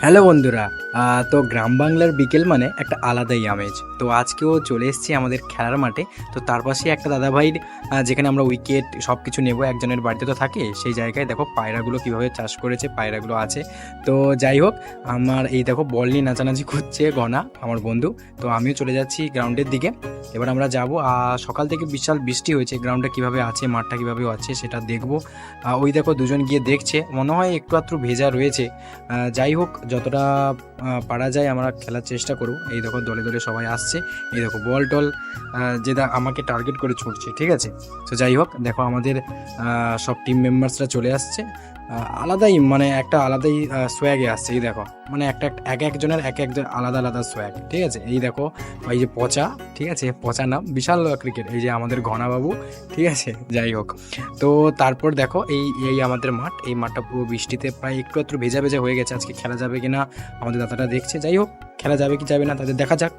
Hello বন্ধুরা। তো গ্রাম বাংলার বিকেল মানে একটা আলাদাই আমেজ। তো আজকেও চলে এসেছি আমাদের খেলার মাঠে। তো তার পাশে একটা দাদাভাইয়ের যেখানে আমরা উইকেট সব কিছু নেবো, একজনের বাড়িতে তো থাকে, সেই জায়গায় দেখো পায়রাগুলো কীভাবে চাষ করেছে, পায়রাগুলো আছে। তো যাই হোক, আমার এই দেখো বল নিয়ে নাচানাচি করছে গনা, আমার বন্ধু। তো আমিও চলে যাচ্ছি গ্রাউন্ডের দিকে। এবার আমরা যাবো। সকাল থেকে বিশাল বৃষ্টি হয়েছে, গ্রাউন্ডটা কীভাবে আছে, মাঠটা কীভাবে আছে সেটা দেখবো। ওই দেখো দুজন গিয়ে দেখছে, মনে হয় একটু আধটু ভেজা রয়েছে। যাই হোক, যতটা পারা যায় আমরা খেলার চেষ্টা করব। এই দেখো দলে দলে সবাই আসছে, এই দেখো বল টল আমাকে টার্গেট করে ছুটছে, ঠিক আছে। তো যাই হোক, দেখো আমাদের সব টিম মেম্বার্সরা চলে আসছে। আলাদাই মানে একটা আলাদাই সোয়াগে আসছে। এই দেখো মানে একজনের এক একজন আলাদা আলাদা সোয়াগ, ঠিক আছে। এই দেখো এই যে পচা, ঠিক আছে, পচা নাম, বিশাল ক্রিকেট, এই যে আমাদের ঘনাবাবু, ঠিক আছে। যাই হোক, তো তারপর দেখো এই এই আমাদের মাঠ, এই মাঠটা পুরো বৃষ্টিতে প্রায় একটু একটু ভেজা ভেজা হয়ে গেছে। আজকে খেলা যাবে কিনা আমাদের দাদাটা দেখছে। যাই হোক, খেলা যাবে কি যাবে না তাদের দেখা যাক।